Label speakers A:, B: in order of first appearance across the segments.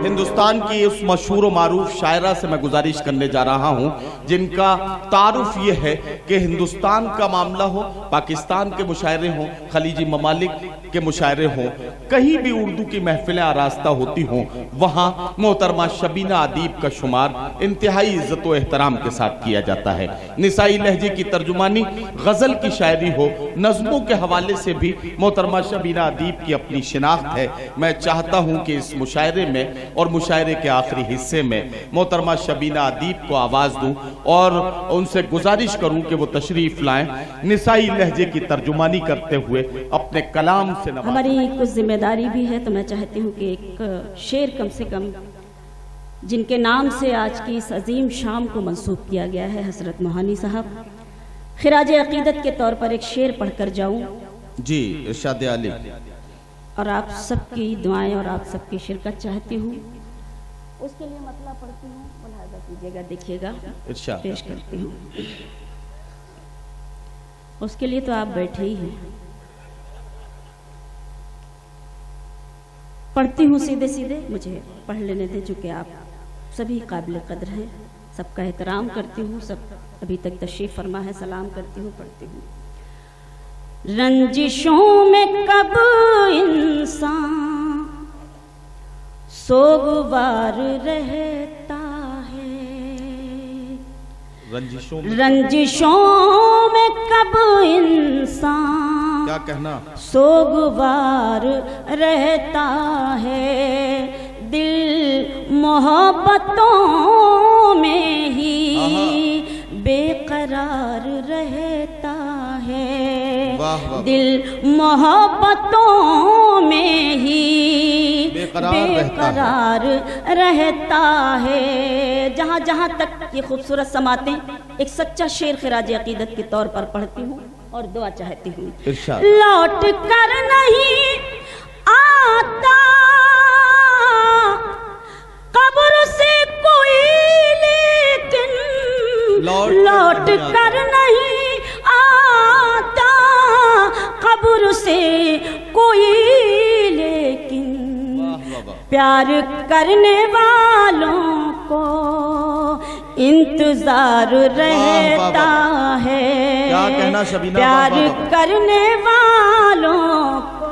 A: हिंदुस्तान की उस मशहूर मारूफ शायरा से मैं गुजारिश करने जा रहा हूं जिनका तारुफ ये है कि हिंदुस्तान का मामला हो, पाकिस्तान के मुशायरे हों, खलीजी ममालिक के मुशायरे हों, कहीं भी उर्दू की महफिलें आरास्ता होती हों, वहां मोहतरमा शबीना अदीब का शुमार इंतहाई इज्जत व एहतराम के साथ किया जाता है। निसाई लहजे की तर्जुमानी, गजल की शायरी हो, नज़्मों के हवाले से भी मोहतरमा शबीना अदीब की अपनी शिनाख्त है। मैं चाहता हूं कि इस मुशायरे में और मुशायरे के आखिरी हिस्से में मोहतरमा शबीना अदीब को आवाज़ दूं और उनसे गुजारिश करूं कि वो तशरीफ लाएं, निसाई लहजे की तर्जुमानी करते हुए अपने कलाम से नवाजें।
B: हमारी कुछ जिम्मेदारी भी है, तो मैं चाहती हूँ कि एक शेर कम से कम जिनके नाम से आज की इस अजीम शाम को मंसूब किया गया है, हजरत मोहानी साहब, खिराज अकीदत के तौर पर एक शेर पढ़कर जाऊं
A: जी। इरशाद आली।
B: और आप सबकी दुआएं और आप सबकी शिरकत चाहती हूँ। उसके लिए मतलब पढ़ती हूँ, मुलाहाजा कीजिएगा, देखिएगा, पेश करती हूँ। उसके लिए तो आप बैठे ही हैं। पढ़ती हूँ सीधे सीधे, मुझे पढ़ लेने दें, चूँकि आप सभी काबिल कदर हैं, सबका एहतराम करती हूँ, सब अभी तक तशरीफ फरमा है, सलाम करती हूँ, पढ़ती हूँ। रंजिशों में कब इंसान सोगवार रहता है, रंजिशों में कब इंसान
A: क्या कहना
B: सोगवार रहता है, दिल मोहब्बतों में ही बेकरार रहता है, दिल मोहब्बतों में ही बेकरार रहता है। जहाँ जहाँ तक ये खूबसूरत समातें एक सच्चा शेर खिराज अकीदत के तौर पर पढ़ती हूँ और दुआ चाहती हूँ। लौट कर नहीं आता कब्र से कोई, लेकिन लौट कर नहीं आता कब्र से कोई, लेकिन प्यार करने वालों को इंतजार रहता है,
A: क्या कहना शबीना,
B: प्यार करने वालों को,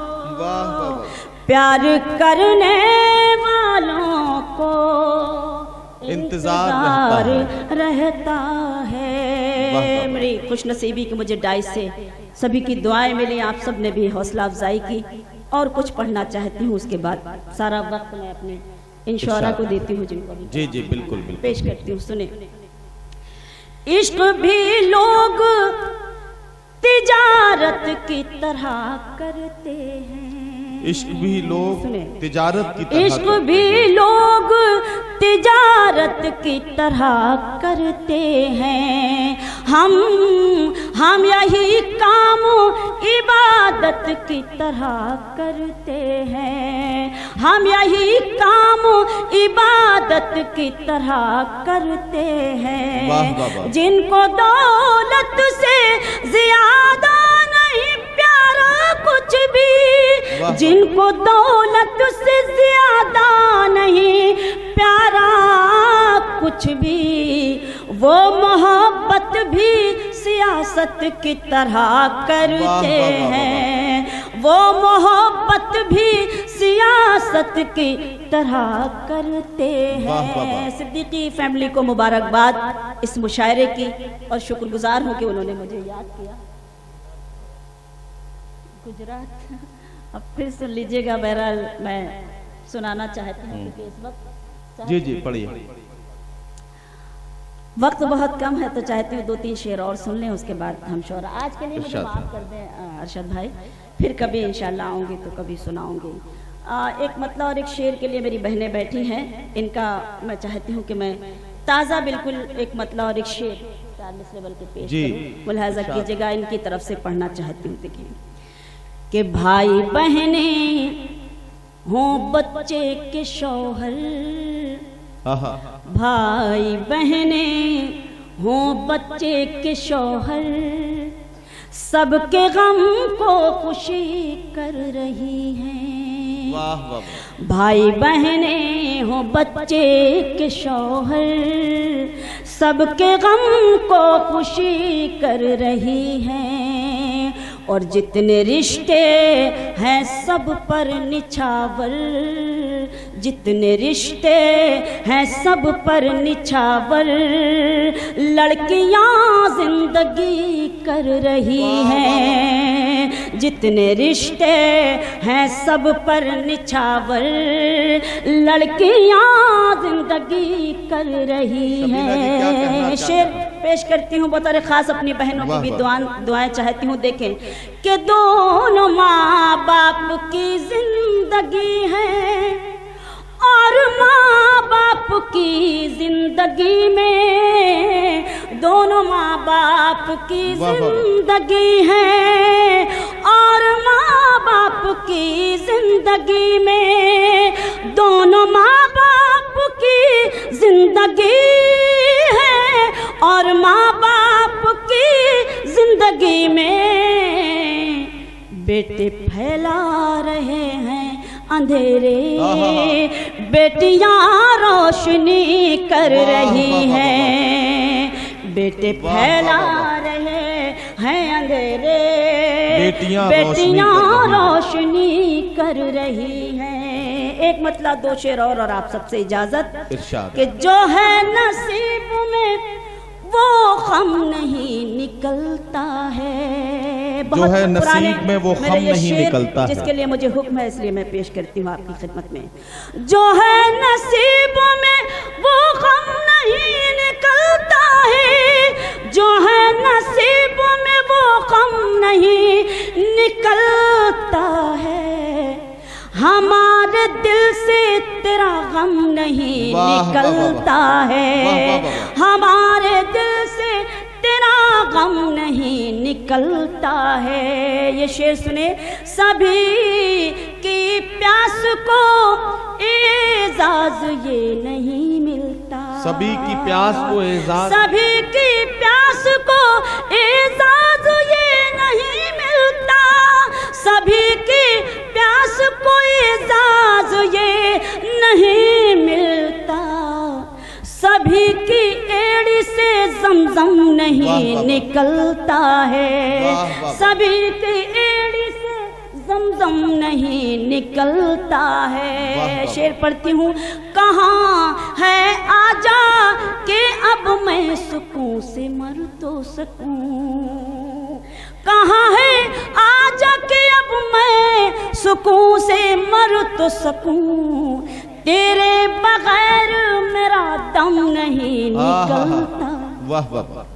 B: प्यार करने वालों को इंतजार रहता है। मेरी खुशनसीबी कि मुझे डाइस से सभी की दुआएं मिली, आप सब ने भी हौसला अफजाई की। और कुछ पढ़ना चाहती हूँ, उसके बाद सारा वक्त मैं अपने इन शौरा को देती हूँ जिनको भी
A: जी जी बिल्कुल बिल्कुल
B: पेश करती हूँ। सुने, इश्क भी लोग तिजारत की तरह करते हैं,
A: इश्क भी लोग तिजारत की तरह,
B: इश्क भी लोग तिजारत की तरह करते हैं, हम यही काम इबादत की तरह करते हैं, हम यही काम इबादत की तरह करते हैं।
A: वाह वाह वाह।
B: जिनको दौलत से ज्यादा नहीं प्यारा कुछ भी, जिनको दौलत से ज्यादा नहीं प्यारा कुछ भी, वो मोहब्बत भी सियासत की तरह करते हैं, वो मोहब्बत भी सियासत की तरह करते हैं। सिद्दीकी फैमिली को मुबारकबाद इस मुशायरे की, और शुक्रगुजार हूँ कि उन्होंने मुझे याद किया। गुजरात अब फिर सुन लीजिएगा, बहरहाल मैं सुनाना चाहती हूँ क्योंकि इस वक्त
A: जी जी पढ़िए,
B: वक्त बहुत कम है, तो चाहती हूँ 2-3 शेर और सुन लें, उसके बाद हम शौरा। आज के लिए मुझे माफ़ कर दें अरशद भाई, फिर कभी इंशाल्लाह आऊँगी तो कभी सुनाऊँगी। एक मतलब और एक शेर के लिए मेरी बहनें बैठी हैं, इनका मैं चाहती हूँ कि मैं ताज़ा बिल्कुल एक मतलब और एक शेर 40 लेवल के पेश करूँ, मुलाहाजा कीजिएगा, इनकी तरफ से पढ़ना चाहती हूँ। देखिए कि भाई बहने हों बच्चे के शौहर, भाई बहने हों बच्चे के शौहर, सबके गम को खुशी कर रही हैं,
A: वाह वाह।
B: भाई बहने हो बच्चे के शौहर, सबके गम को खुशी कर रही हैं, और जितने रिश्ते हैं सब पर निछावर, जितने रिश्ते हैं सब पर निछावर, लड़कियां जिंदगी कर रही हैं, जितने रिश्ते हैं सब पर निछावर, लड़कियां जिंदगी कर रही हैं। शेर पेश करती हूँ बतौर खास अपनी बहनों की भी दुआएं चाहती हूँ। देखें कि दोनों माँ बाप की जिंदगी है, और माँ बाप की जिंदगी में, दोनों माँ बाप की जिंदगी है, और माँ बाप की जिंदगी में, दोनों माँ बाप की जिंदगी है, और माँ बाप की जिंदगी में बेटे फैला रहे हैं अंधेरे, बेटियां रोशनी कर रही हैं, बेटे फैला रहे हैं अंधेरे, बेटियां रोशनी कर रही हैं। एक मतलब दो शेर और आप सबसे इजाजत कि जो है नसीब में वो गम नहीं निकलता है,
A: जो है नसीब में वो गम नहीं निकलता है,
B: जिसके लिए मुझे हुक्म है इसलिए मैं पेश करती हूँ आपकी खिदमत में। जो है नसीब में वो गम नहीं निकलता है, जो है नसीब में वो गम नहीं निकलता है, हमारे दिल से तेरा गम नहीं निकलता है, हमारे दिल से तेरा गम नहीं निकलता है। ये शेर सुने, सभी की प्यास को एजाज ये नहीं मिलता,
A: सभी की प्यास को एजाज,
B: सभी की प्यास को एजाज ये नहीं मिलता, सभी की प्यास को एजाज ये नहीं मिलता, सभी की एड़ी से जमजम नहीं निकलता है, सभी की एड़ी से जमजम नहीं निकलता है। शेर पढ़ती हूँ, कहाँ है आजा के अब मैं सुकून से मर तो सकूं, कहाँ है आजा के अब मैं सुकून से मर तो सकूं, तेरे बगैर मेरा दम नहीं निकलता।
A: वाह वाह।